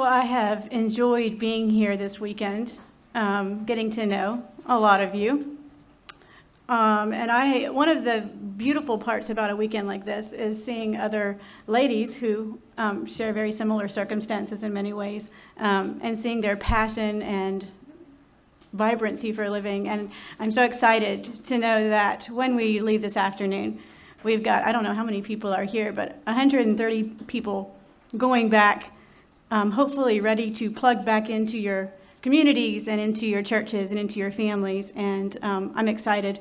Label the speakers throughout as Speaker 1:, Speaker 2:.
Speaker 1: Well, I have enjoyed being here this weekend, getting to know a lot of you. One of the beautiful parts about a weekend like this is seeing other ladies who share very similar circumstances in many ways, and seeing their passion and vibrancy for living. And I'm so excited to know that when we leave this afternoon, we've got, I don't know how many people are here, but 130 people going back, hopefully ready to plug back into your communities and into your churches and into your families. And I'm excited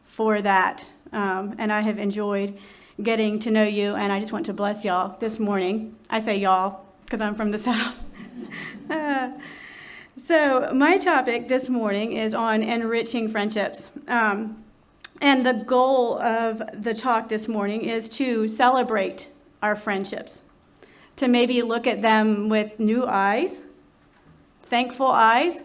Speaker 1: for that. And I have enjoyed getting to know you. And I just want to bless y'all this morning. I say y'all because I'm from the South. So my topic this morning is on enriching friendships. And the goal of the talk this morning is to celebrate our friendships, to maybe look at them with new eyes, thankful eyes,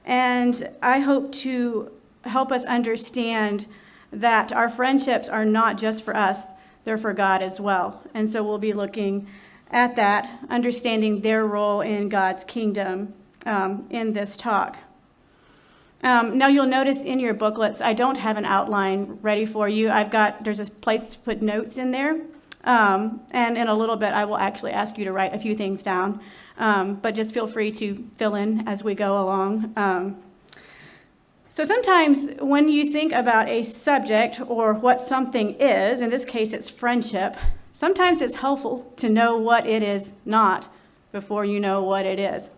Speaker 1: and I hope to help us understand that our friendships are not just for us, they're for God as well. And so we'll be looking at that, understanding their role in God's kingdom in this talk. Now you'll notice in your booklets, I don't have an outline ready for you. There's a place to put notes in there. And in a little bit, I will actually ask you to write a few things down. But just feel free to fill in as we go along. So sometimes when you think about a subject or what something is, in this case it's friendship, sometimes it's helpful to know what it is not before you know what it is.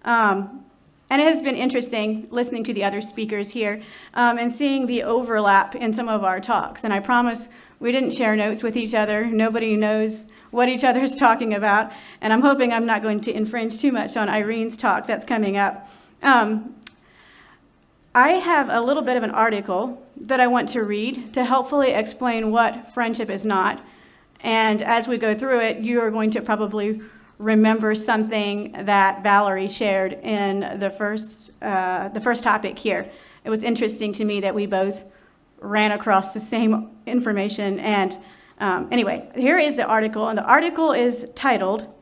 Speaker 1: And it has been interesting listening to the other speakers here and seeing the overlap in some of our talks. And I promise we didn't share notes with each other. Nobody knows what each other's talking about. And I'm hoping I'm not going to infringe too much on Irene's talk that's coming up. I have a little bit of an article that I want to read to helpfully explain what friendship is not. And as we go through it, you are going to probably remember something that Valerie shared in the first topic here. It was interesting to me that we both ran across the same information. And anyway, here is the article, and the article is titled,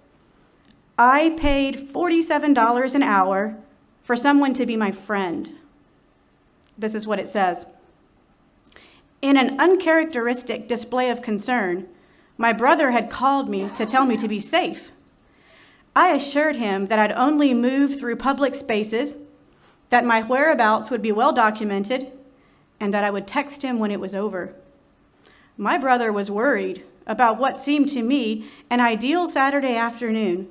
Speaker 1: "I paid $47 an hour for someone to be my friend." This is what it says. "In an uncharacteristic display of concern, my brother had called me to tell me to be safe. I assured him that I'd only move through public spaces, that my whereabouts would be well documented, and that I would text him when it was over. My brother was worried about what seemed to me an ideal Saturday afternoon.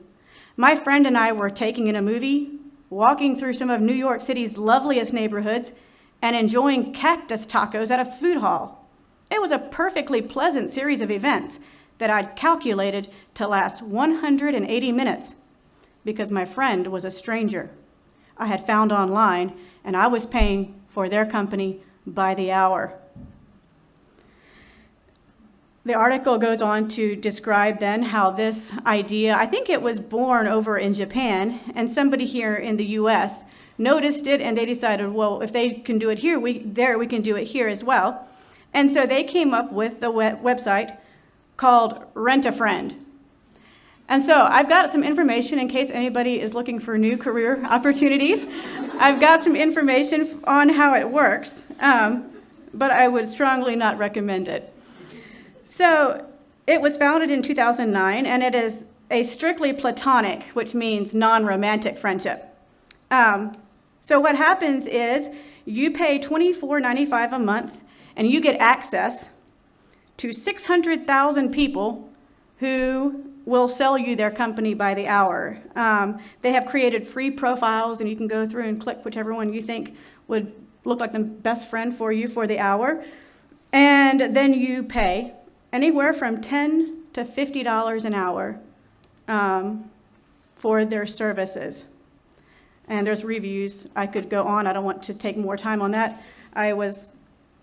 Speaker 1: My friend and I were taking in a movie, walking through some of New York City's loveliest neighborhoods, and enjoying cactus tacos at a food hall. It was a perfectly pleasant series of events that I'd calculated to last 180 minutes because my friend was a stranger I had found online, and I was paying for their company by the hour." The article goes on to describe then how this idea, I think it was born over in Japan, and somebody here in the U.S. noticed it, and they decided, well, if they can do it here, we can do it here as well. And so they came up with the website called Rent a Friend. And so I've got some information in case anybody is looking for new career opportunities. I've got some information on how it works, but I would strongly not recommend it. So it was founded in 2009, and it is a strictly platonic, which means non-romantic friendship. So what happens is you pay $24.95 a month, and you get access to 600,000 people who will sell you their company by the hour. They have created free profiles, and you can go through and click whichever one you think would look like the best friend for you for the hour. And then you pay anywhere from $10 to $50 an hour for their services. And there's reviews. I could go on. I don't want to take more time on that. I was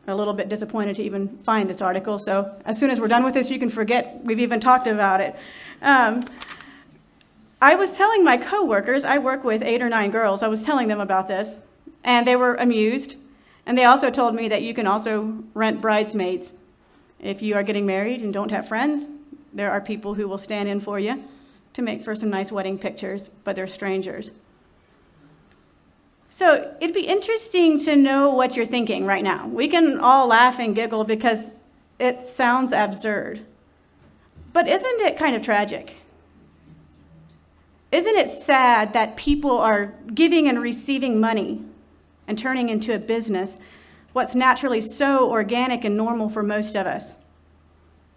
Speaker 1: a little bit disappointed to even find this article. So as soon as we're done with this, you can forget we've even talked about it. I was telling my coworkers, I work with 8 or 9 girls, I was telling them about this, and they were amused. And they also told me that you can also rent bridesmaids. If you are getting married and don't have friends, there are people who will stand in for you to make for some nice wedding pictures, but they're strangers. So it'd be interesting to know what you're thinking right now. We can all laugh and giggle because it sounds absurd. But isn't it kind of tragic? Isn't it sad that people are giving and receiving money and turning into a business what's naturally so organic and normal for most of us?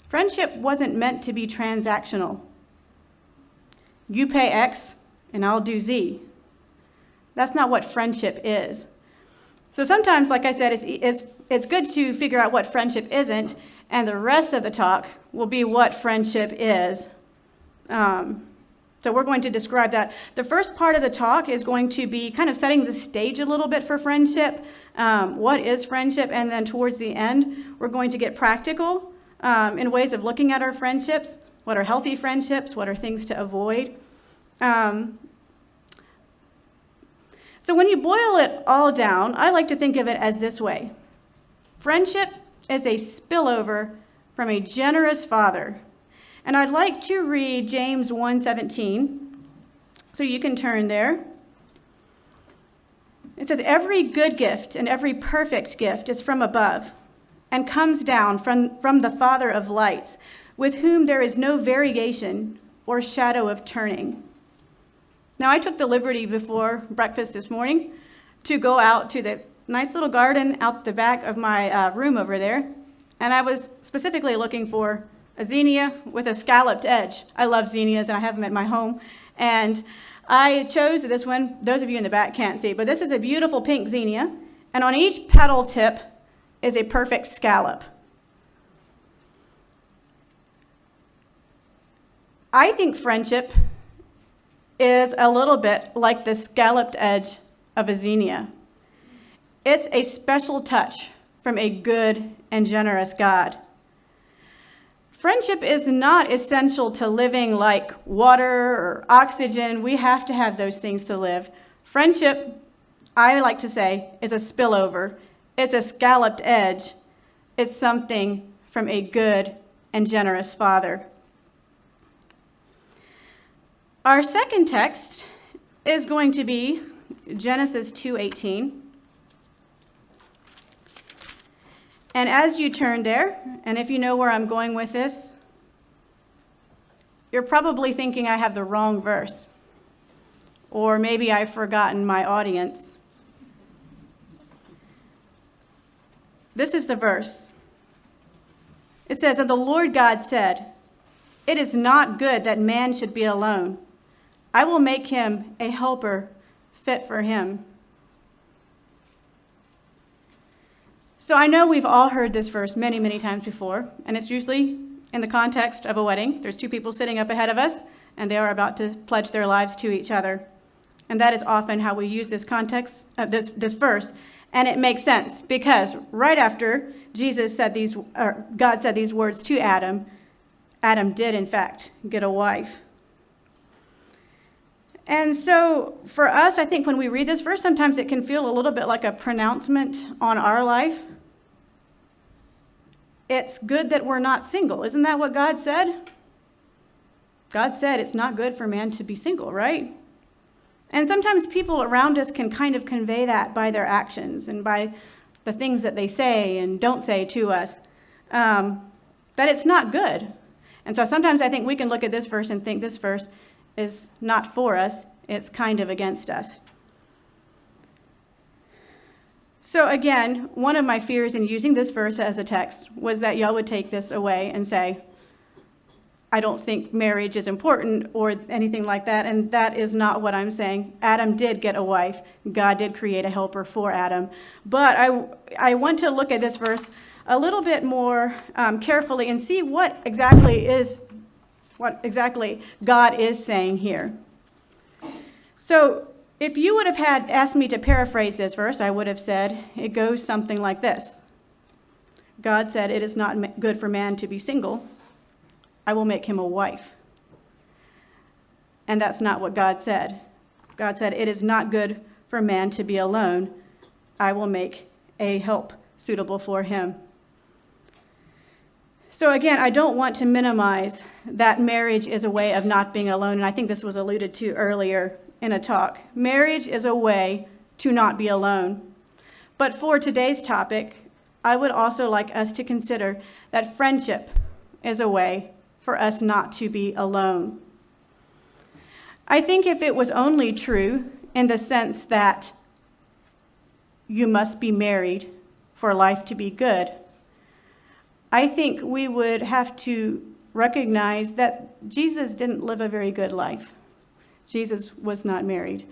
Speaker 1: Friendship wasn't meant to be transactional. You pay X and I'll do Z. That's not what friendship is. So sometimes, like I said, it's good to figure out what friendship isn't, and the rest of the talk will be what friendship is. So we're going to describe that. The first part of the talk is going to be kind of setting the stage a little bit for friendship. What is friendship? And then towards the end, we're going to get practical in ways of looking at our friendships. What are healthy friendships? What are things to avoid? So when you boil it all down, I like to think of it as this way. Friendship is a spillover from a generous Father. And I'd like to read James 1:17, so you can turn there. It says, "Every good gift and every perfect gift is from above and comes down from the Father of lights, with whom there is no variation or shadow of turning." Now, I took the liberty before breakfast this morning to go out to the nice little garden out the back of my room over there, and I was specifically looking for a zinnia with a scalloped edge. I love zinnias, and I have them at my home, and I chose this one. Those of you in the back can't see, but this is a beautiful pink zinnia, and on each petal tip is a perfect scallop. I think friendship is a little bit like the scalloped edge of a zinnia. It's a special touch from a good and generous God. Friendship is not essential to living like water or oxygen. We have to have those things to live. Friendship, I like to say, is a spillover. It's a scalloped edge. It's something from a good and generous Father. Our second text is going to be Genesis 2:18. And as you turn there, and if you know where I'm going with this, you're probably thinking I have the wrong verse, or maybe I've forgotten my audience. This is the verse. It says, "And the Lord God said, 'It is not good that man should be alone. I will make him a helper fit for him.'" So I know we've all heard this verse many, many times before, and it's usually in the context of a wedding. There's two people sitting up ahead of us, and they are about to pledge their lives to each other. And that is often how we use this context, this verse, and it makes sense because right after God said these words to Adam, Adam did in fact get a wife. And so for us, I think when we read this verse, sometimes it can feel a little bit like a pronouncement on our life. It's good that we're not single. Isn't that what God said? God said it's not good for man to be single, right? And sometimes people around us can kind of convey that by their actions and by the things that they say and don't say to us, that it's not good. And so sometimes I think we can look at this verse and think this verse is not for us, it's kind of against us. So again, one of my fears in using this verse as a text was that y'all would take this away and say, I don't think marriage is important or anything like that, and that is not what I'm saying. Adam did get a wife. God did create a helper for Adam. But I want to look at this verse a little bit more carefully and see what exactly God is saying here. So if you would have asked me to paraphrase this verse, I would have said it goes something like this. God said, "It is not good for man to be single. I will make him a wife." And that's not what God said. God said, "It is not good for man to be alone. I will make a help suitable for him." So again, I don't want to minimize that marriage is a way of not being alone, and I think this was alluded to earlier in a talk. Marriage is a way to not be alone. But for today's topic, I would also like us to consider that friendship is a way for us not to be alone. I think if it was only true in the sense that you must be married for life to be good, I think we would have to recognize that Jesus didn't live a very good life. Jesus was not married.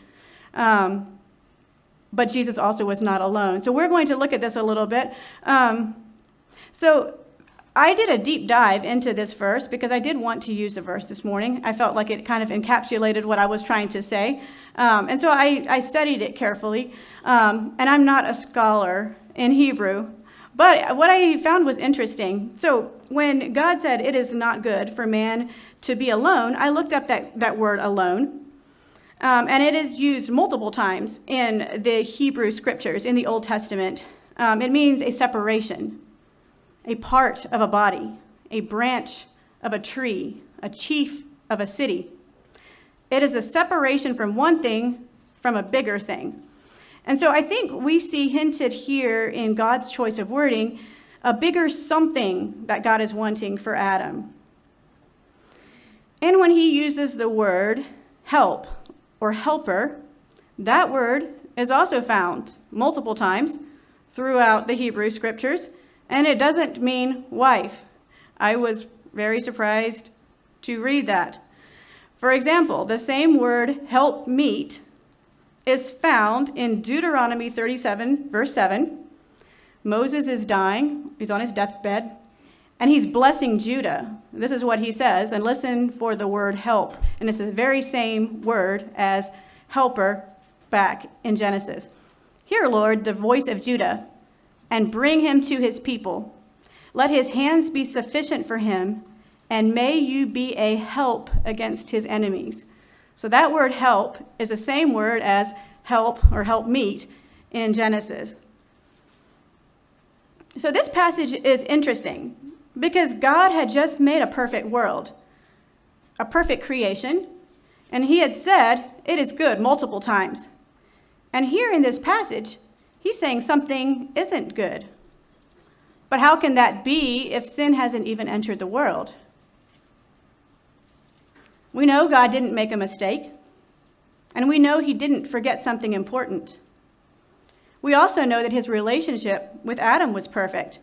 Speaker 1: But Jesus also was not alone. So we're going to look at this a little bit. So I did a deep dive into this verse because I did want to use the verse this morning. I felt like it kind of encapsulated what I was trying to say. And so I studied it carefully. And I'm not a scholar in Hebrew. But what I found was interesting. So when God said it is not good for man to be alone, I looked up that word alone. And it is used multiple times in the Hebrew scriptures in the Old Testament. It means a separation, a part of a body, a branch of a tree, a chief of a city. It is a separation from one thing from a bigger thing. And so I think we see hinted here in God's choice of wording a bigger something that God is wanting for Adam. And when he uses the word help or helper, that word is also found multiple times throughout the Hebrew scriptures, and it doesn't mean wife. I was very surprised to read that. For example, the same word help meet is found in Deuteronomy 37, verse 7. Moses is dying. He's on his deathbed, and he's blessing Judah. This is what he says, and listen for the word help. And it's the very same word as helper back in Genesis. Hear, Lord, the voice of Judah, and bring him to his people. Let his hands be sufficient for him, and may you be a help against his enemies. So that word help is the same word as help or help meet in Genesis. So this passage is interesting because God had just made a perfect world, a perfect creation, and he had said it is good multiple times. And here in this passage, he's saying something isn't good. But how can that be if sin hasn't even entered the world? We know God didn't make a mistake, and we know he didn't forget something important. We also know that his relationship with Adam was perfect.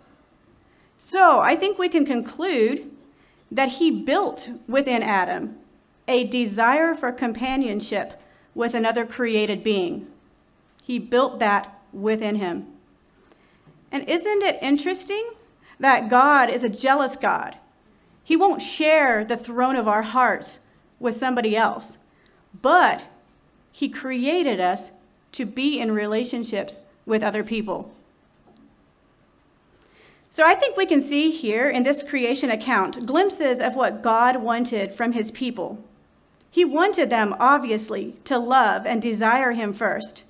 Speaker 1: So I think we can conclude that he built within Adam a desire for companionship with another created being. He built that within him. And isn't it interesting that God is a jealous God? He won't share the throne of our hearts with somebody else, but he created us to be in relationships with other people. So I think we can see here in this creation account glimpses of what God wanted from his people. He wanted them, obviously, to love and desire him first,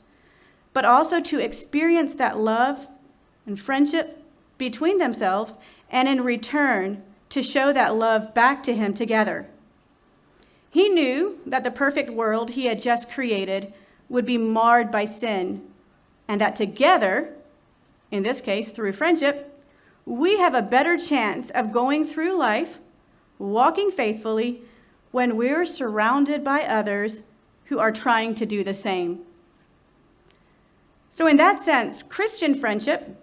Speaker 1: but also to experience that love and friendship between themselves, and in return, to show that love back to him together. He knew that the perfect world he had just created would be marred by sin, and that together, in this case through friendship, we have a better chance of going through life, walking faithfully, when we're surrounded by others who are trying to do the same. So in that sense, Christian friendship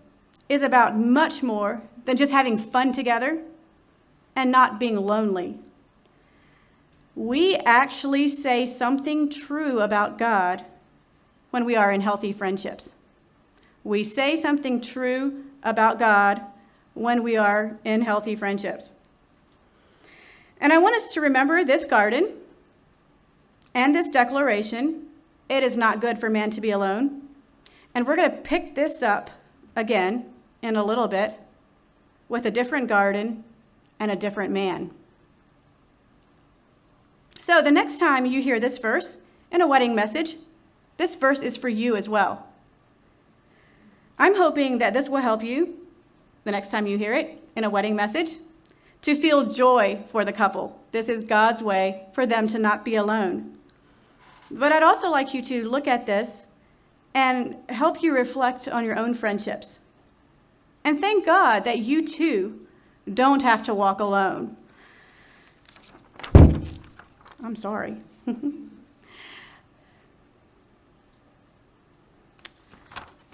Speaker 1: is about much more than just having fun together and not being lonely. We actually say something true about God when we are in healthy friendships. We say something true about God when we are in healthy friendships. And I want us to remember this garden and this declaration, it is not good for man to be alone. And we're going to pick this up again in a little bit with a different garden and a different man. So the next time you hear this verse in a wedding message, this verse is for you as well. I'm hoping that this will help you the next time you hear it in a wedding message. to feel joy for the couple. This is God's way for them to not be alone. But I'd also like you to look at this and help you reflect on your own friendships. And thank God that you too don't have to walk alone. I'm sorry.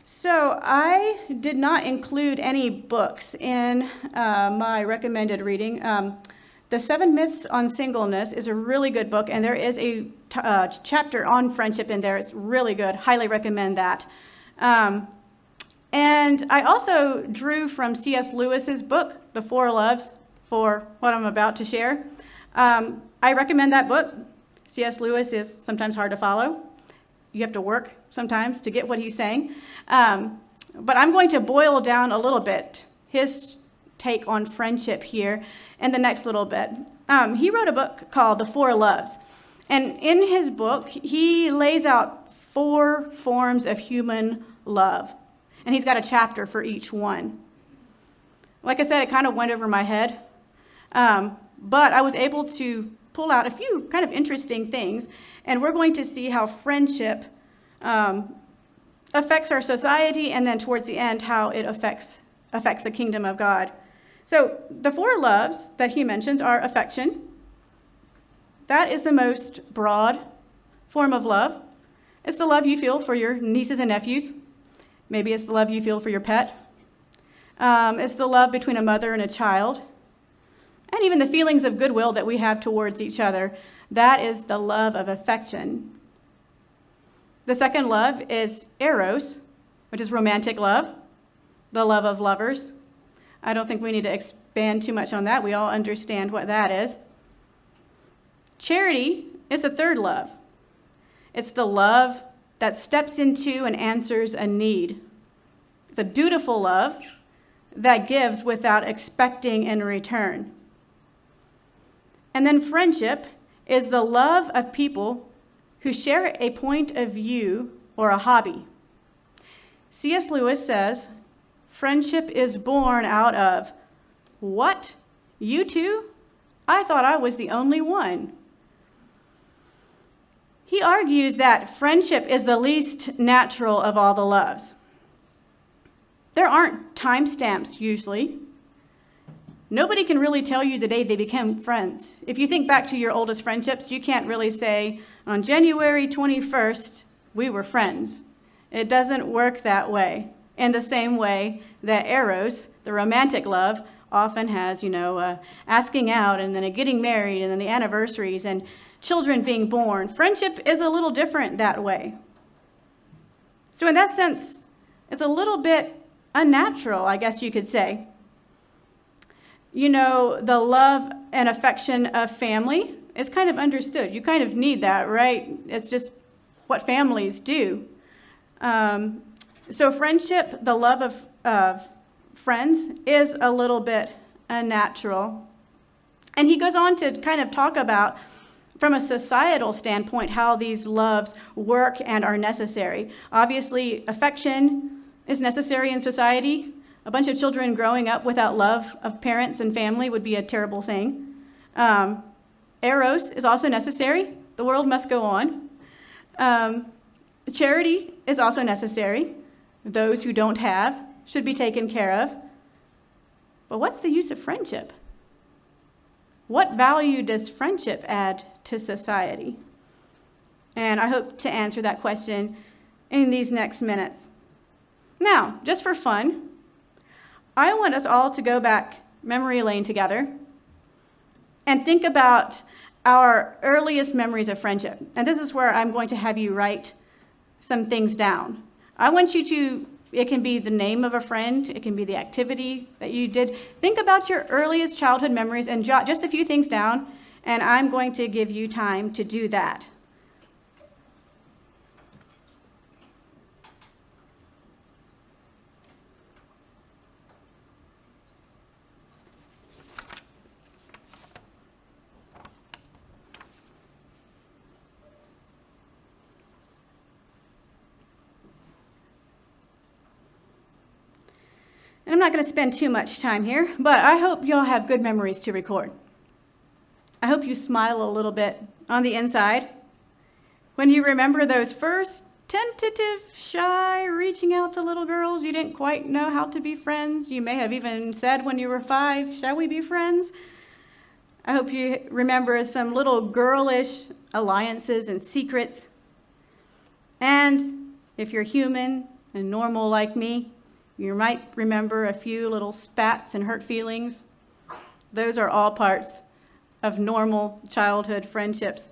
Speaker 1: So I did not include any books in my recommended reading. The 7 Myths on Singleness is a really good book, and there is a chapter on friendship in there. It's really good. Highly recommend that. And I also drew from C.S. Lewis's book, The Four Loves, for what I'm about to share. I recommend that book. C.S. Lewis is sometimes hard to follow. You have to work sometimes to get what he's saying. But I'm going to boil down a little bit his take on friendship here in the next little bit. He wrote a book called The Four Loves. And in his book, he lays out 4 forms of human love. And he's got a chapter for each one. Like I said, it kind of went over my head. But I was able to pull out a few kind of interesting things. And we're going to see how friendship affects our society, and then towards the end, how it affects the kingdom of God. So the 4 loves that he mentions are affection. That is the most broad form of love. It's the love you feel for your nieces and nephews. Maybe it's the love you feel for your pet. It's the love between a mother and a child. And even the feelings of goodwill that we have towards each other. That is the love of affection. The second love is eros, which is romantic love, the love of lovers. I don't think we need to expand too much on that. We all understand what that is. Charity is the third love. It's the love that steps into and answers a need. It's a dutiful love that gives without expecting in return. And then friendship is the love of people who share a point of view or a hobby. C.S. Lewis says, friendship is born out of, what? You two? I thought I was the only one. He argues that friendship is the least natural of all the loves. There aren't timestamps usually. Nobody can really tell you the day they became friends. If you think back to your oldest friendships, you can't really say, on January 21st, we were friends. It doesn't work that way. In the same way that eros, the romantic love, often has, asking out and then a getting married and then the anniversaries and children being born. Friendship is a little different that way. So in that sense, it's a little bit unnatural, I guess you could say. The love and affection of family is kind of understood. You kind of need that, right? It's just what families do. So friendship, the love of friends, is a little bit unnatural. And he goes on to kind of talk about, from a societal standpoint, how these loves work and are necessary. Obviously, affection is necessary in society. A bunch of children growing up without love of parents and family would be a terrible thing. Eros is also necessary. The world must go on. Charity is also necessary. Those who don't have should be taken care of. But what's the use of friendship? What value does friendship add to society? And I hope to answer that question in these next minutes. Now, just for fun, I want us all to go back memory lane together and think about our earliest memories of friendship. And this is where I'm going to have you write some things down. I want you to, it can be the name of a friend, it can be the activity that you did. Think about your earliest childhood memories and jot just a few things down, and I'm going to give you time to do that. And I'm not going to spend too much time here, but I hope y'all have good memories to record. I hope you smile a little bit on the inside when you remember those first tentative, shy, reaching out to little girls you didn't quite know how to be friends. You may have even said when you were 5, "Shall we be friends?" I hope you remember some little girlish alliances and secrets. And if you're human and normal like me, you might remember a few little spats and hurt feelings. Those are all parts of normal childhood friendships.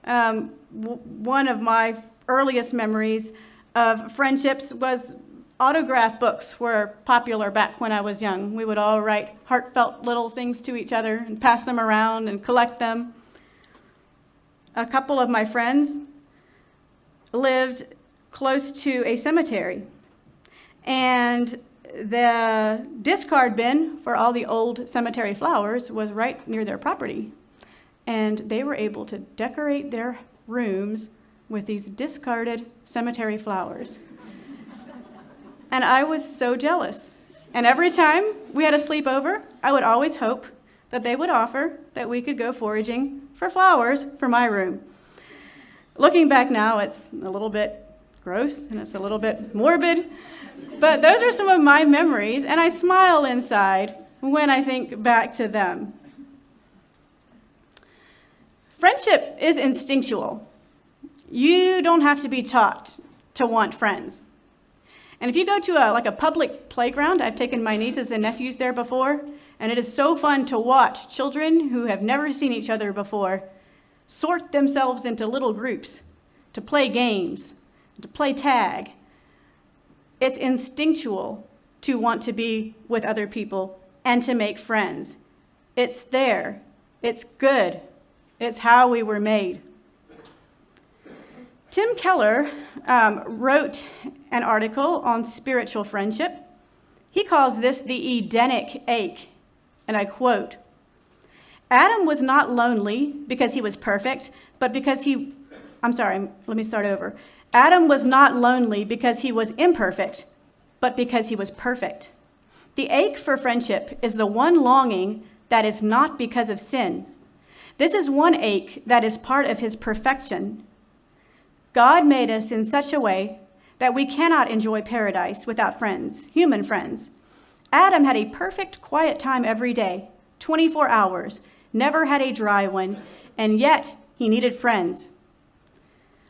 Speaker 1: One of my earliest memories of friendships was autograph books were popular back when I was young. We would all write heartfelt little things to each other and pass them around and collect them. A couple of my friends lived close to a cemetery, and the discard bin for all the old cemetery flowers was right near their property. And they were able to decorate their rooms with these discarded cemetery flowers. And I was so jealous. And every time we had a sleepover, I would always hope that they would offer that we could go foraging for flowers for my room. Looking back now, it's a little bit gross and it's a little bit morbid, but those are some of my memories, and I smile inside when I think back to them. Friendship is instinctual. You don't have to be taught to want friends. And if you go to a public playground, I've taken my nieces and nephews there before, and it is so fun to watch children who have never seen each other before sort themselves into little groups to play games, to play tag. It's instinctual to want to be with other people and to make friends. It's there. It's good. It's how we were made. Tim Keller wrote an article on spiritual friendship. He calls this the Edenic ache, and I quote, "Adam was not lonely because he was perfect, but because Adam was not lonely because he was imperfect, but because he was perfect. The ache for friendship is the one longing that is not because of sin. This is one ache that is part of his perfection. God made us in such a way that we cannot enjoy paradise without friends, human friends. Adam had a perfect quiet time every day, 24 hours, never had a dry one, and yet he needed friends.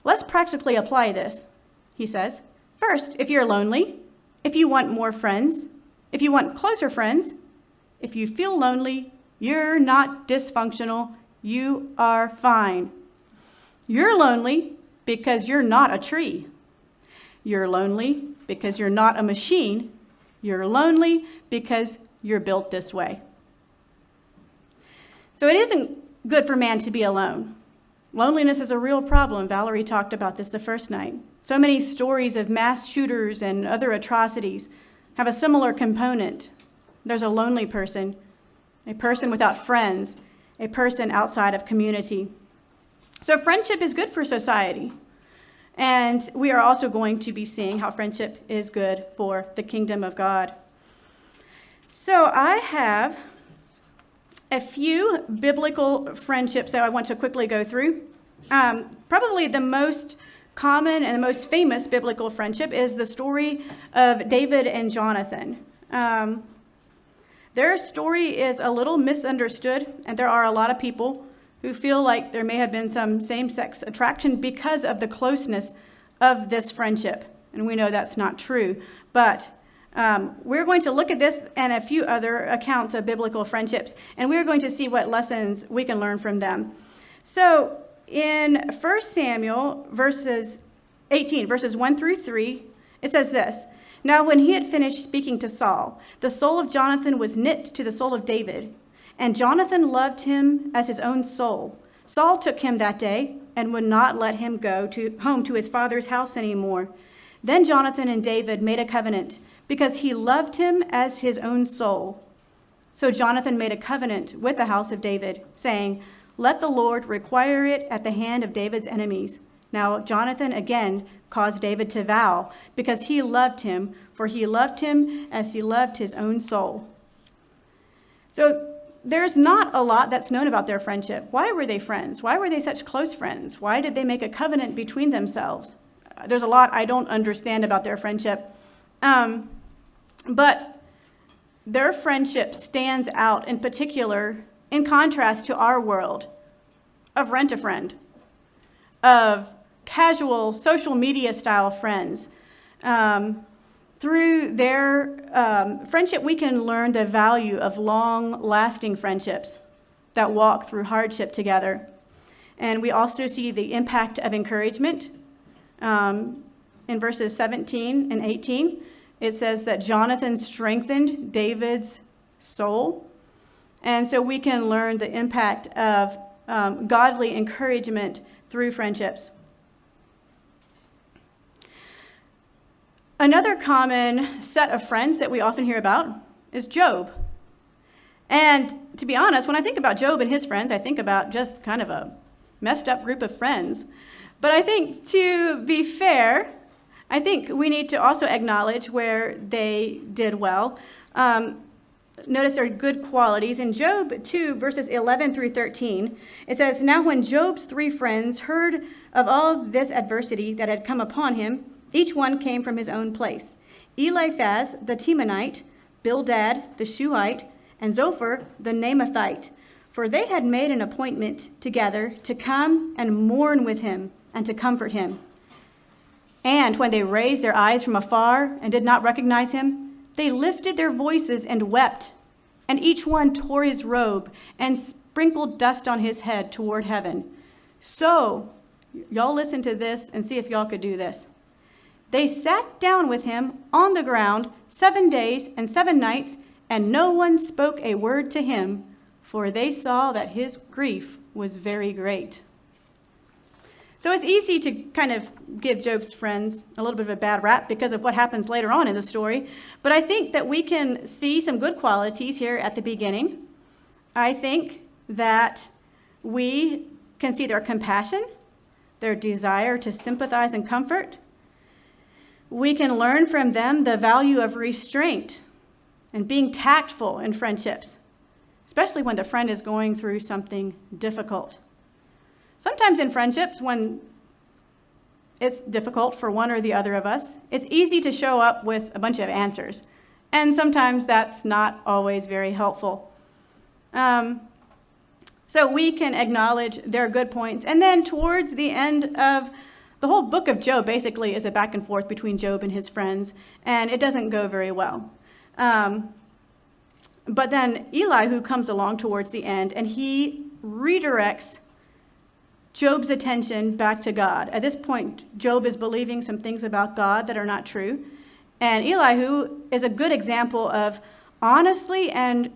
Speaker 1: Let's practically apply this," he says. "First, if you're lonely, if you want more friends, if you want closer friends, if you feel lonely, you're not dysfunctional, you are fine. You're lonely because you're not a tree. You're lonely because you're not a machine. You're lonely because you're built this way." So it isn't good for man to be alone. Loneliness is a real problem. Valerie talked about this the first night. So many stories of mass shooters and other atrocities have a similar component. There's a lonely person, a person without friends, a person outside of community. So friendship is good for society. And we are also going to be seeing how friendship is good for the kingdom of God. So I have a few biblical friendships that I want to quickly go through. Probably the most common and the most famous biblical friendship is the story of David and Jonathan. Their story is a little misunderstood, and there are a lot of people who feel like there may have been some same-sex attraction because of the closeness of this friendship. And we know that's not true. But we're going to look at this and a few other accounts of biblical friendships, and we're going to see what lessons we can learn from them. So in 1 Samuel verses 18, verses 1 through 3, it says this: "Now when he had finished speaking to Saul, the soul of Jonathan was knit to the soul of David, and Jonathan loved him as his own soul. Saul took him that day and would not let him go home to his father's house anymore. Then Jonathan and David made a covenant because he loved him as his own soul. So Jonathan made a covenant with the house of David, saying, 'Let the Lord require it at the hand of David's enemies. Now, Jonathan again caused David to vow because he loved him, for he loved him as he loved his own soul. So there's not a lot that's known about their friendship. Why were they friends? Why were they such close friends? Why did they make a covenant between themselves? There's a lot I don't understand about their friendship. But their friendship stands out in particular in contrast to our world of rent-a-friend, of casual social media style friends. Through their friendship, we can learn the value of long-lasting friendships that walk through hardship together. And we also see the impact of encouragement. In verses 17 and 18, it says that Jonathan strengthened David's soul. And so we can learn the impact of godly encouragement through friendships. Another common set of friends that we often hear about is Job. And to be honest, when I think about Job and his friends, I think about just kind of a messed up group of friends. But I think, to be fair, I think we need to also acknowledge where they did well. Notice their good qualities. In Job 2, verses 11 through 13, it says, "Now when Job's 3 friends heard of all this adversity that had come upon him, each one came from his own place. Eliphaz the Temanite, Bildad the Shuhite, and Zophar the Naamathite. For they had made an appointment together to come and mourn with him and to comfort him. And when they raised their eyes from afar and did not recognize him, they lifted their voices and wept. And each one tore his robe and sprinkled dust on his head toward heaven. So, y'all listen to this and see if y'all could do this. They sat down with him on the ground 7 days and 7 nights, and no one spoke a word to him, for they saw that his grief was very great." So it's easy to kind of give Job's friends a little bit of a bad rap because of what happens later on in the story. But I think that we can see some good qualities here at the beginning. I think that we can see their compassion, their desire to sympathize and comfort. We can learn from them the value of restraint and being tactful in friendships, especially when the friend is going through something difficult. Sometimes in friendships, when it's difficult for one or the other of us, it's easy to show up with a bunch of answers. And sometimes that's not always very helpful. So we can acknowledge their good points. And then towards the end of the whole book of Job basically is a back and forth between Job and his friends, and it doesn't go very well. But then Elihu comes along towards the end, and he redirects Job's attention back to God. At this point, Job is believing some things about God that are not true. And Elihu is a good example of honesty and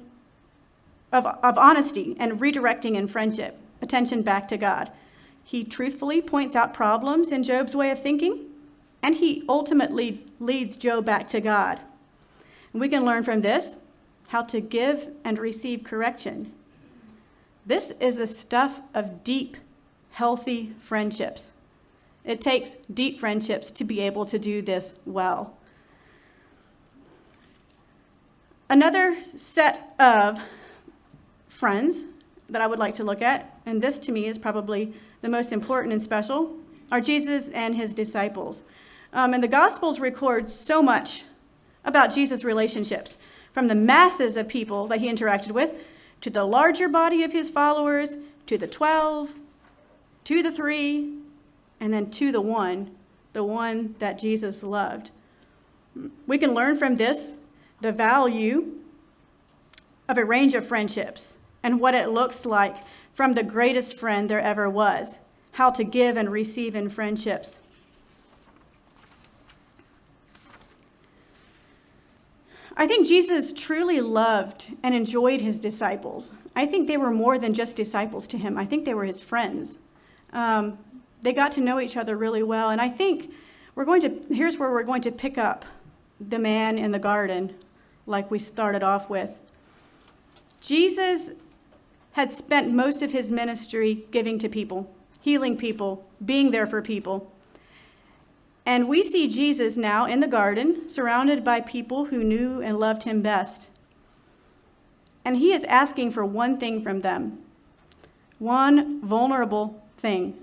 Speaker 1: redirecting in friendship, attention back to God. He truthfully points out problems in Job's way of thinking, and he ultimately leads Job back to God. And we can learn from this how to give and receive correction. This is the stuff of deep, healthy friendships. It takes deep friendships to be able to do this well. Another set of friends that I would like to look at, and this to me is probably the most important and special, are Jesus and his disciples. And the Gospels record so much about Jesus' relationships, from the masses of people that he interacted with, to the larger body of his followers, to the 12, to the 3, and then to the one that Jesus loved. We can learn from this the value of a range of friendships and what it looks like from the greatest friend there ever was, how to give and receive in friendships. I think Jesus truly loved and enjoyed his disciples. I think they were more than just disciples to him. I think they were his friends. They got to know each other really well. And I think here's where we're going to pick up the man in the garden like we started off with. Jesus had spent most of his ministry giving to people. healing people, being there for people. And we see Jesus now in the garden, surrounded by people who knew and loved him best. And he is asking for one thing from them, one vulnerable thing.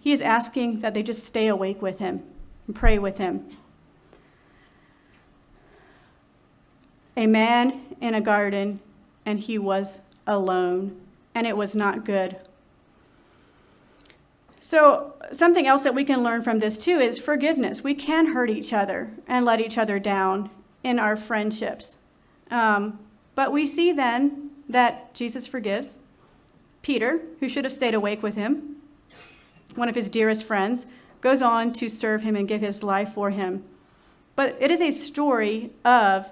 Speaker 1: He is asking that they just stay awake with him and pray with him. A man in a garden, and he was alone, and it was not good. So something else that we can learn from this too is forgiveness. We can hurt each other and let each other down in our friendships. But we see then that Jesus forgives Peter, who should have stayed awake with him, one of his dearest friends, goes on to serve him and give his life for him. But it is a story of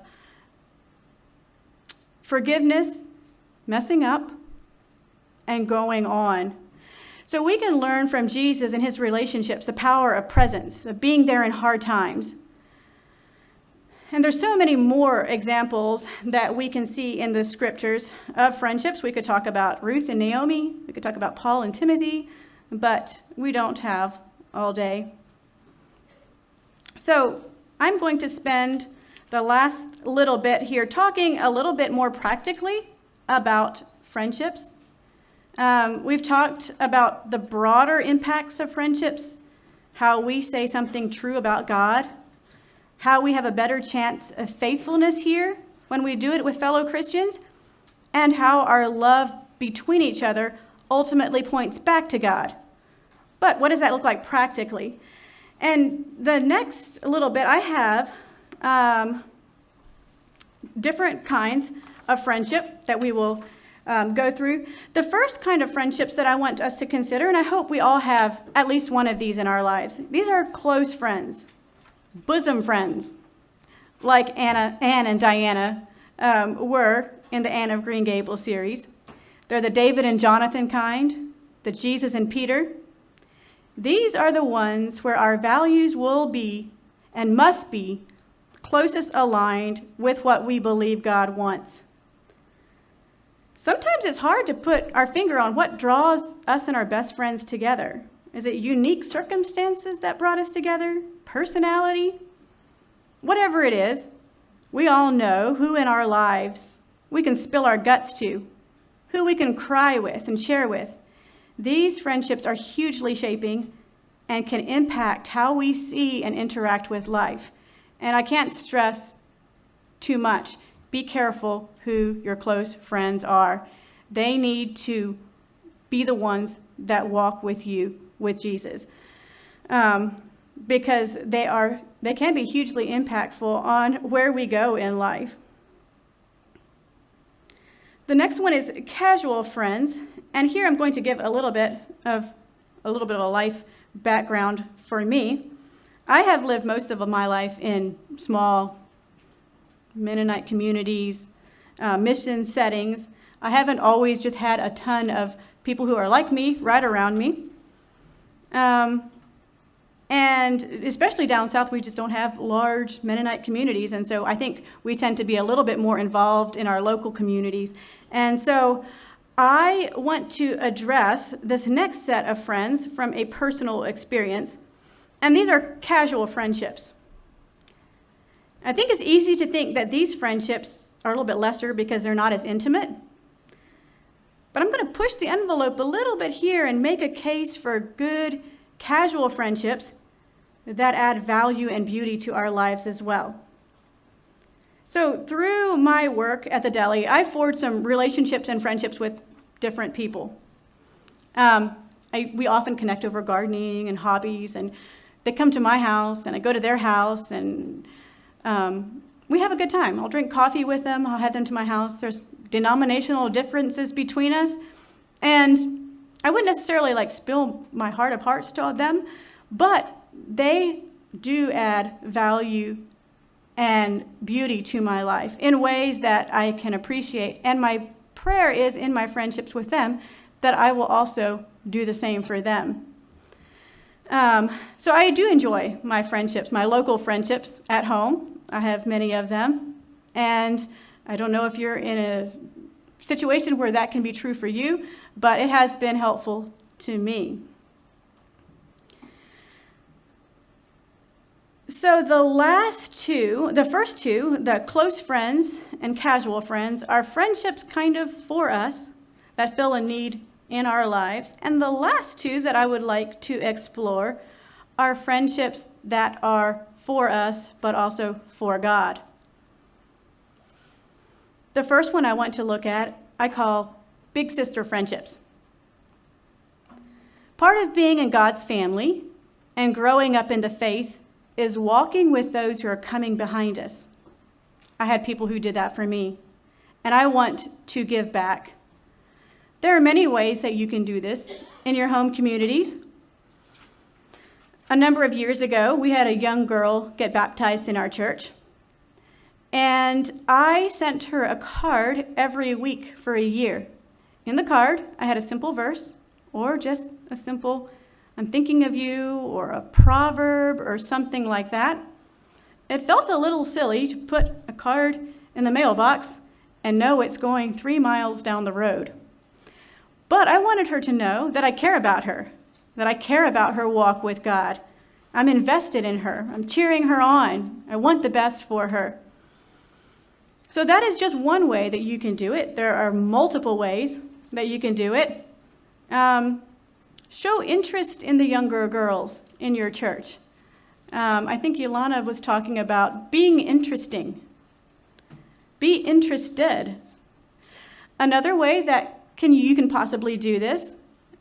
Speaker 1: forgiveness, messing up, and going on. So we can learn from Jesus and his relationships the power of presence, of being there in hard times. And there's so many more examples that we can see in the scriptures of friendships. We could talk about Ruth and Naomi. We could talk about Paul and Timothy, but we don't have all day. So I'm going to spend the last little bit here talking a little bit more practically about friendships. We've talked about the broader impacts of friendships, how we say something true about God, how we have a better chance of faithfulness here when we do it with fellow Christians, and how our love between each other ultimately points back to God. But what does that look like practically? And the next little bit, I have different kinds of friendship that we will go through. The first kind of friendships that I want us to consider, and I hope we all have at least one of these in our lives, these are close friends, bosom friends, like Anne and Diana were in the Anne of Green Gables series. They're the David and Jonathan kind, the Jesus and Peter. These are the ones where our values will be and must be closest aligned with what we believe God wants. Sometimes it's hard to put our finger on what draws us and our best friends together. Is it unique circumstances that brought us together? Personality? Whatever it is, we all know who in our lives we can spill our guts to, who we can cry with and share with. These friendships are hugely shaping and can impact how we see and interact with life. And I can't stress too much. Be careful who your close friends are. They need to be the ones that walk with you with Jesus, because they can be hugely impactful on where we go in life. The next one is casual friends, and here I'm going to give a little bit of a life background for me. I have lived most of my life in small Mennonite communities, mission settings. I haven't always just had a ton of people who are like me right around me. And especially down south, we just don't have large Mennonite communities. And so I think we tend to be a little bit more involved in our local communities. And so I want to address this next set of friends from a personal experience. And these are casual friendships. I think it's easy to think that these friendships are a little bit lesser because they're not as intimate. But I'm going to push the envelope a little bit here and make a case for good casual friendships that add value and beauty to our lives as well. So through my work at the deli, I forged some relationships and friendships with different people. We often connect over gardening and hobbies, and they come to my house and I go to their house, and we have a good time. I'll drink coffee with them. I'll have them to my house. There's denominational differences between us, and I wouldn't necessarily spill my heart of hearts to them, but they do add value and beauty to my life in ways that I can appreciate. And my prayer is in my friendships with them that I will also do the same for them. So I do enjoy my friendships, my local friendships at home. I have many of them. And I don't know if you're in a situation where that can be true for you, but it has been helpful to me. So the first two, the close friends and casual friends, are friendships kind of for us that fill a need in our lives. And the last two that I would like to explore are friendships that are for us, but also for God. The first one I want to look at, I call big sister friendships. Part of being in God's family and growing up in the faith is walking with those who are coming behind us. I had people who did that for me, and I want to give back. There are many ways that you can do this in your home communities. A number of years ago, we had a young girl get baptized in our church, and I sent her a card every week for a year. In the card, I had a simple verse, or just a simple, "I'm thinking of you," or a proverb, or something like that. It felt a little silly to put a card in the mailbox and know it's going 3 miles down the road. But I wanted her to know that I care about her, that I care about her walk with God. I'm invested in her. I'm cheering her on. I want the best for her. So that is just one way that you can do it. There are multiple ways that you can do it. Show interest in the younger girls in your church. I think Ilana was talking about being interesting. Be interested. Another way that you can possibly do this,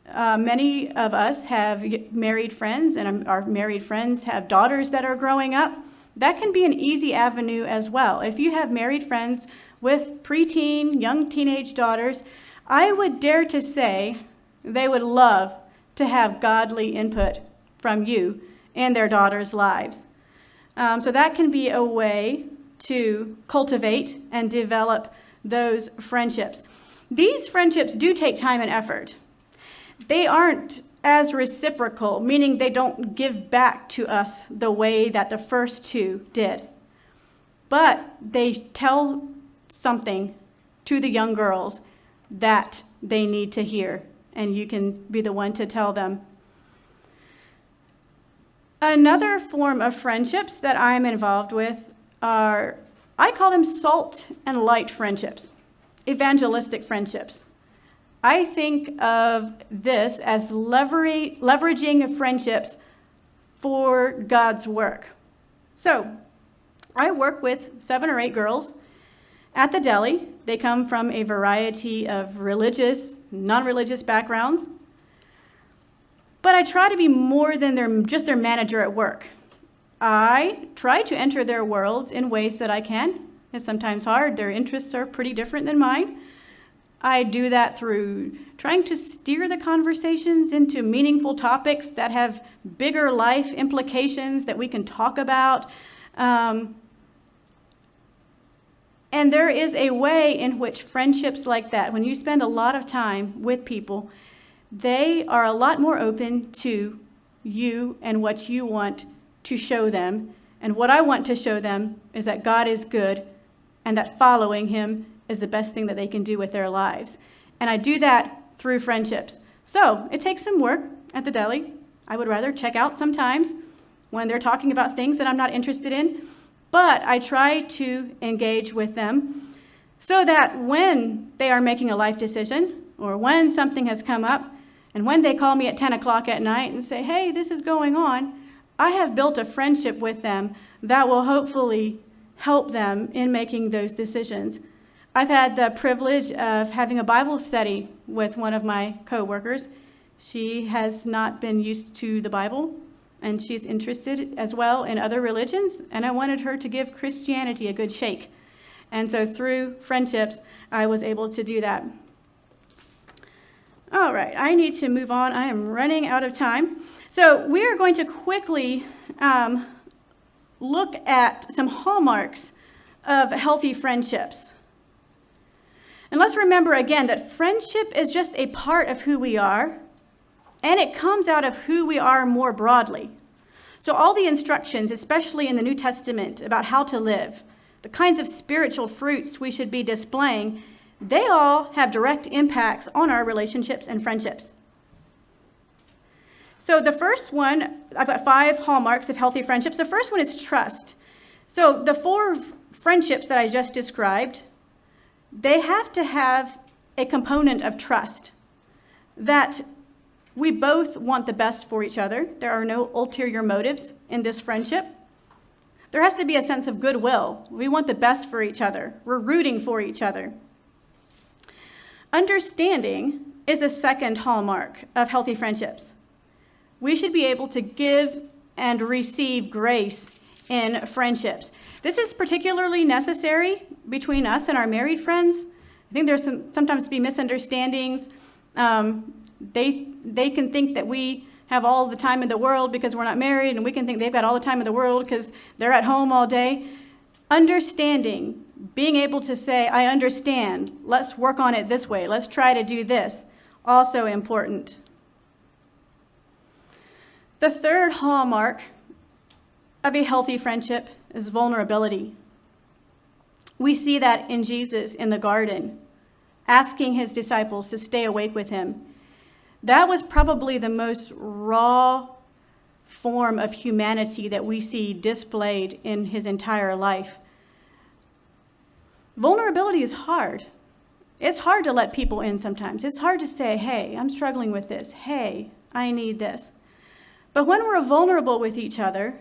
Speaker 1: many of us have married friends, and our married friends have daughters that are growing up. That can be an easy avenue as well. If you have married friends with preteen, young teenage daughters, I would dare to say they would love to have godly input from you in their daughters' lives. So that can be a way to cultivate and develop those friendships. These friendships do take time and effort. They aren't as reciprocal, meaning they don't give back to us the way that the first two did. But they tell something to the young girls that they need to hear, and you can be the one to tell them. Another form of friendships that I'm involved with are, I call them salt and light friendships, evangelistic friendships. I think of this as leveraging friendships for God's work. So I work with 7 or 8 girls at the deli. They come from a variety of religious, non-religious backgrounds. But I try to be more than just their manager at work. I try to enter their worlds in ways that I can. It's sometimes hard. Their interests are pretty different than mine. I do that through trying to steer the conversations into meaningful topics that have bigger life implications that we can talk about. And there is a way in which friendships like that, when you spend a lot of time with people, they are a lot more open to you and what you want to show them. And what I want to show them is that God is good and that following him is the best thing that they can do with their lives. And I do that through friendships. So it takes some work at the deli. I would rather check out sometimes when they're talking about things that I'm not interested in. But I try to engage with them so that when they are making a life decision or when something has come up and when they call me at 10 o'clock at night and say, hey, this is going on, I have built a friendship with them that will hopefully help them in making those decisions. I've had the privilege of having a Bible study with one of my coworkers. She has not been used to the Bible, and she's interested as well in other religions, and I wanted her to give Christianity a good shake. And so through friendships, I was able to do that. All right, I need to move on. I am running out of time. So we are going to quickly look at some hallmarks of healthy friendships. And let's remember again that friendship is just a part of who we are, and it comes out of who we are more broadly. So all the instructions, especially in the New Testament, about how to live, the kinds of spiritual fruits we should be displaying, they all have direct impacts on our relationships and friendships. So the first one, I've got 5 hallmarks of healthy friendships. The first one is trust. So the 4 friendships that I just described, they have to have a component of trust, that we both want the best for each other. There are no ulterior motives in this friendship. There has to be a sense of goodwill. We want the best for each other. We're rooting for each other. Understanding is the second hallmark of healthy friendships. We should be able to give and receive grace in friendships. This is particularly necessary between us and our married friends. I think there's sometimes be misunderstandings. They can think that we have all the time in the world because we're not married, and we can think they've got all the time in the world because they're at home all day. Understanding, being able to say, I understand, let's work on it this way, let's try to do this, also important. The third hallmark of a healthy friendship is vulnerability. We see that in Jesus in the garden, asking his disciples to stay awake with him. That was probably the most raw form of humanity that we see displayed in his entire life. Vulnerability is hard. It's hard to let people in sometimes. It's hard to say, hey, I'm struggling with this. Hey, I need this. But when we're vulnerable with each other,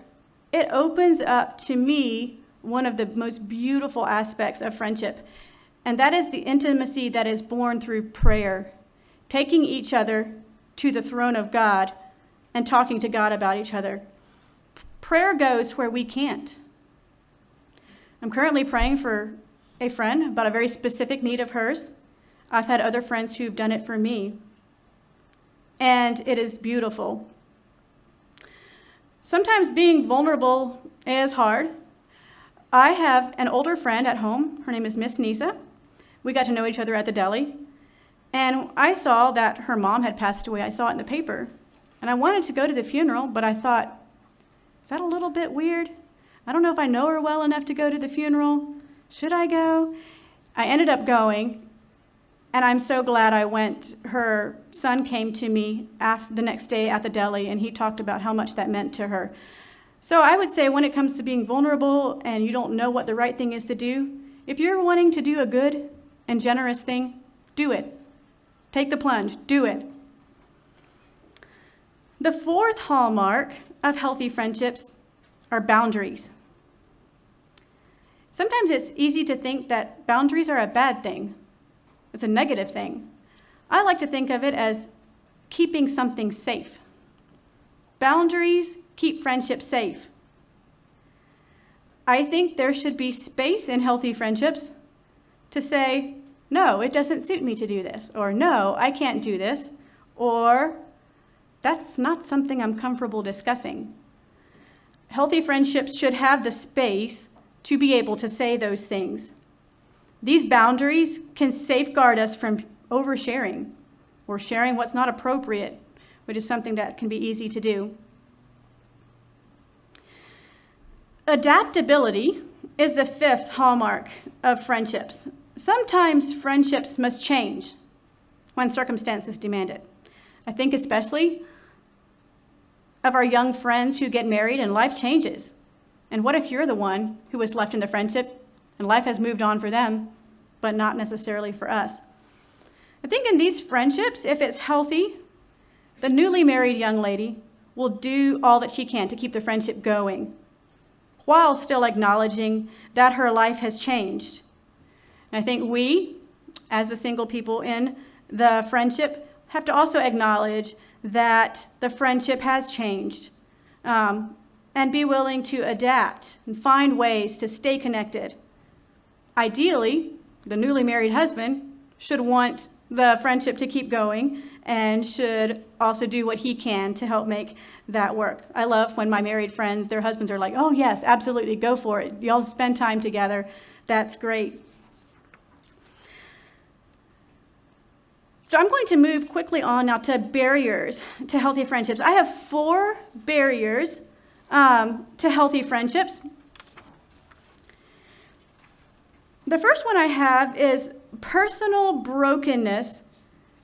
Speaker 1: it opens up, to me, one of the most beautiful aspects of friendship, and that is the intimacy that is born through prayer, taking each other to the throne of God and talking to God about each other. Prayer goes where we can't. I'm currently praying for a friend about a very specific need of hers. I've had other friends who've done it for me, and it is beautiful. Sometimes being vulnerable is hard. I have an older friend at home. Her name is Miss Nisa. We got to know each other at the deli. And I saw that her mom had passed away. I saw it in the paper. And I wanted to go to the funeral, but I thought, is that a little bit weird? I don't know if I know her well enough to go to the funeral. Should I go? I ended up going, and I'm so glad I went. Her son came to me the next day at the deli, and he talked about how much that meant to her. So I would say when it comes to being vulnerable and you don't know what the right thing is to do, if you're wanting to do a good and generous thing, do it. Take the plunge, do it. The fourth hallmark of healthy friendships are boundaries. Sometimes it's easy to think that boundaries are a bad thing. It's a negative thing. I like to think of it as keeping something safe. Boundaries keep friendships safe. I think there should be space in healthy friendships to say, no, it doesn't suit me to do this, or no, I can't do this, or that's not something I'm comfortable discussing. Healthy friendships should have the space to be able to say those things. These boundaries can safeguard us from oversharing or sharing what's not appropriate, which is something that can be easy to do. Adaptability is the fifth hallmark of friendships. Sometimes friendships must change when circumstances demand it. I think especially of our young friends who get married and life changes. And what if you're the one who was left in the friendship and life has moved on for them, but not necessarily for us? I think in these friendships, if it's healthy, the newly married young lady will do all that she can to keep the friendship going, while still acknowledging that her life has changed. And I think we, as the single people in the friendship, have to also acknowledge that the friendship has changed, and be willing to adapt and find ways to stay connected. Ideally, the newly married husband should want the friendship to keep going and should also do what he can to help make that work. I love when my married friends, their husbands are like, oh yes, absolutely, go for it. Y'all spend time together. That's great. So I'm going to move quickly on now to barriers to healthy friendships. I have 4 barriers to healthy friendships. The first one I have is personal brokenness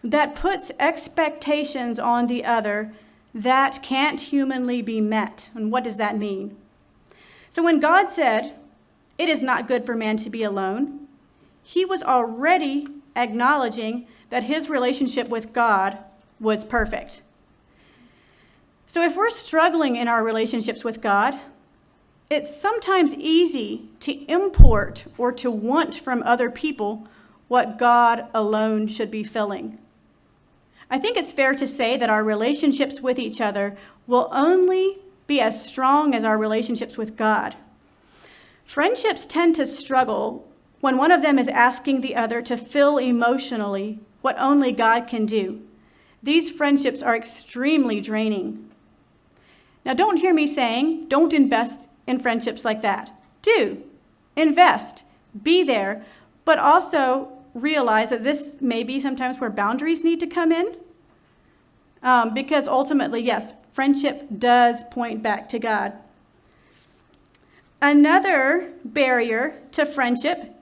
Speaker 1: that puts expectations on the other that can't humanly be met. And what does that mean? So when God said, "It is not good for man to be alone," he was already acknowledging that his relationship with God was perfect. So if we're struggling in our relationships with God, it's sometimes easy to import or to want from other people what God alone should be filling. I think it's fair to say that our relationships with each other will only be as strong as our relationships with God. Friendships tend to struggle when one of them is asking the other to fill emotionally what only God can do. These friendships are extremely draining. Now, don't hear me saying don't invest in friendships like that. Do. Invest. Be there. But also realize that this may be sometimes where boundaries need to come in. Because ultimately, yes, friendship does point back to God. Another barrier to friendship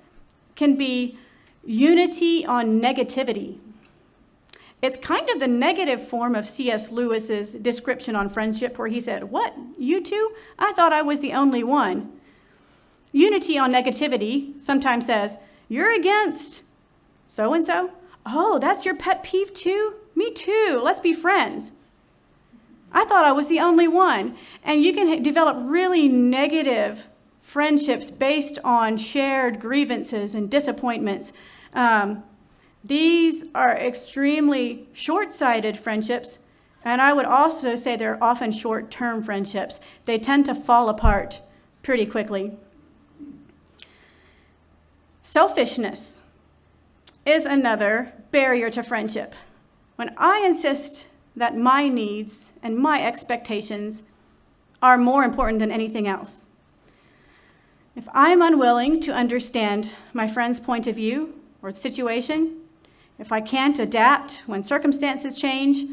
Speaker 1: can be unity on negativity. It's kind of the negative form of C.S. Lewis's description on friendship, where he said, "What, you two? I thought I was the only one." Unity on negativity sometimes says, "You're against so-and-so? Oh, that's your pet peeve too? Me too. Let's be friends. I thought I was the only one." And you can develop really negative friendships based on shared grievances and disappointments. These are extremely short-sighted friendships, and I would also say they're often short-term friendships. They tend to fall apart pretty quickly. Selfishness is another barrier to friendship. When I insist that my needs and my expectations are more important than anything else. If I'm unwilling to understand my friend's point of view or situation, if I can't adapt when circumstances change,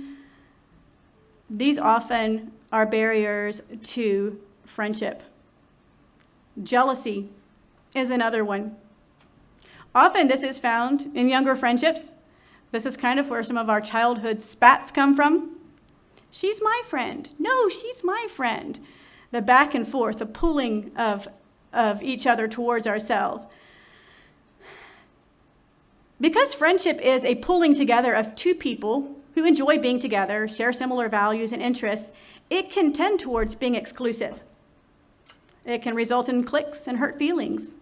Speaker 1: these often are barriers to friendship. Jealousy is another one. Often this is found in younger friendships. This is kind of where some of our childhood spats come from. She's my friend. No, she's my friend. The back and forth, the pulling of each other towards ourselves. Because friendship is a pulling together of two people who enjoy being together, share similar values and interests, it can tend towards being exclusive. It can result in cliques and hurt feelings.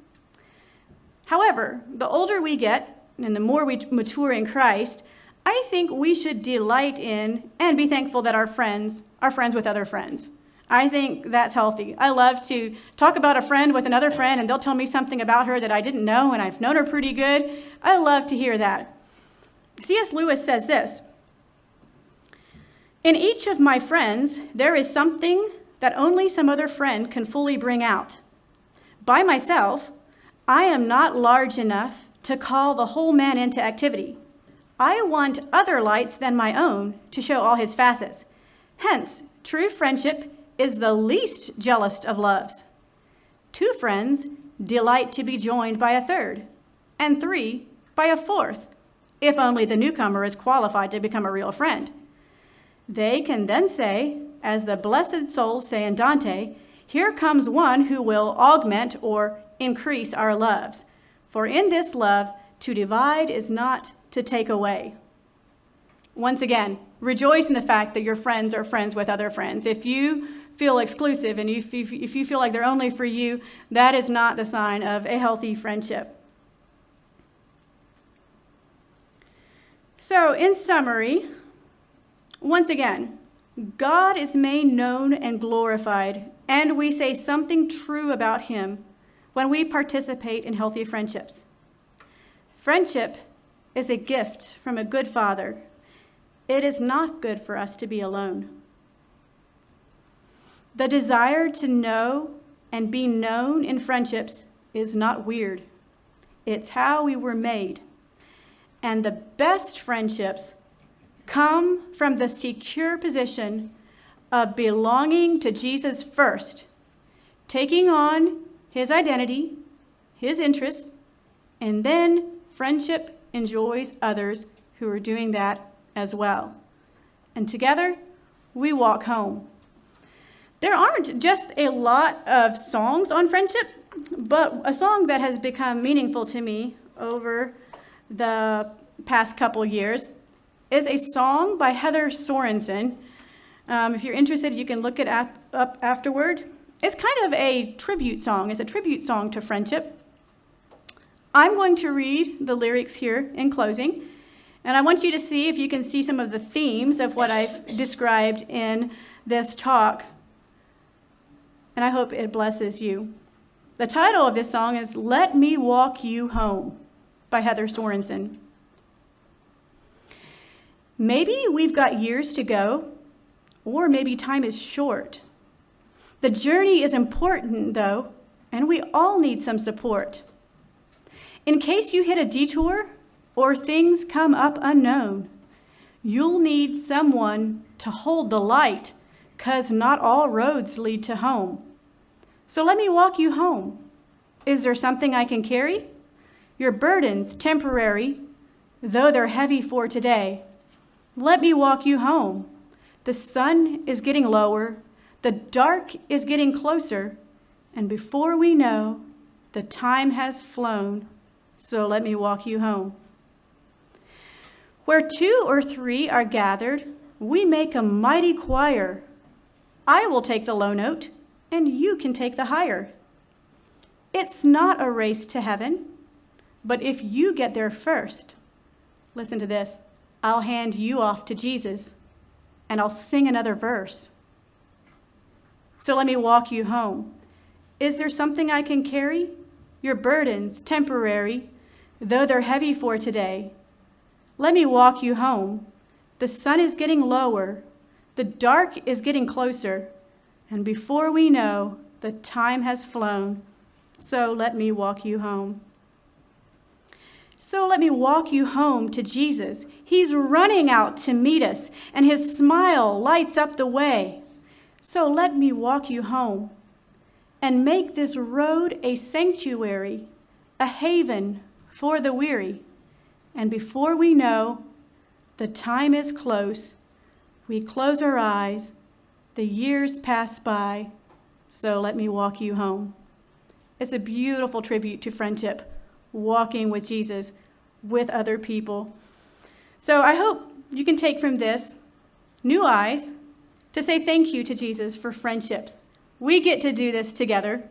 Speaker 1: However, the older we get and the more we mature in Christ, I think we should delight in and be thankful that our friends are friends with other friends. I think that's healthy. I love to talk about a friend with another friend, and they'll tell me something about her that I didn't know, and I've known her pretty good. I love to hear that. C.S. Lewis says this: "In each of my friends, there is something that only some other friend can fully bring out. By myself, I am not large enough to call the whole man into activity. I want other lights than my own to show all his facets. Hence, true friendship is the least jealous of loves. Two friends delight to be joined by a third, and three by a fourth, if only the newcomer is qualified to become a real friend. They can then say, as the blessed souls say in Dante, 'Here comes one who will augment or increase our loves. For in this love, to divide is not to take away.'" Once again, rejoice in the fact that your friends are friends with other friends. If you feel exclusive and if you feel like they're only for you, that is not the sign of a healthy friendship. So, in summary, once again, God is made known and glorified, and we say something true about him when we participate in healthy friendships. Friendship is a gift from a good Father. It is not good for us to be alone. The desire to know and be known in friendships is not weird. It's how we were made. And the best friendships come from the secure position of belonging to Jesus first, taking on his identity, his interests, and then friendship enjoys others who are doing that as well. And together, we walk home. There aren't just a lot of songs on friendship, but a song that has become meaningful to me over the past couple years is a song by Heather Sorensen. If you're interested, you can look it up afterward. It's kind of a tribute song. It's a tribute song to friendship. I'm going to read the lyrics here in closing, and I want you to see if you can see some of the themes of what I've described in this talk, and I hope it blesses you. The title of this song is Let Me Walk You Home by Heather Sorensen. Maybe we've got years to go, or maybe time is short. The journey is important, though, and we all need some support. In case you hit a detour or things come up unknown, you'll need someone to hold the light, 'cause not all roads lead to home. So let me walk you home. Is there something I can carry? Your burden's temporary, though they're heavy for today. Let me walk you home. The sun is getting lower, the dark is getting closer, and before we know, the time has flown. So let me walk you home. Where 2 or 3 are gathered, we make a mighty choir. I will take the low note, and you can take the higher. It's not a race to heaven, but if you get there first, listen to this, I'll hand you off to Jesus, and I'll sing another verse. So let me walk you home. Is there something I can carry? Your burden's temporary, though they're heavy for today. Let me walk you home. The sun is getting lower, the dark is getting closer, and before we know, the time has flown. So let me walk you home. So let me walk you home to Jesus. He's running out to meet us, and his smile lights up the way. So let me walk you home and make this road a sanctuary, a haven for the weary. And before we know, the time is close. We close our eyes. The years pass by. So let me walk you home. It's a beautiful tribute to friendship, walking with Jesus, with other people. So I hope you can take from this new eyes to say thank you to Jesus for friendships. We get to do this together.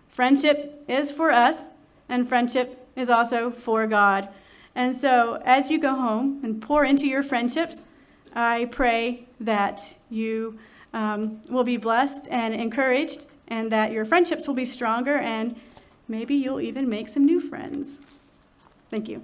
Speaker 1: Friendship is for us, and friendship is also for God. And so as you go home and pour into your friendships, I pray that you will be blessed and encouraged, and that your friendships will be stronger, and maybe you'll even make some new friends. Thank you.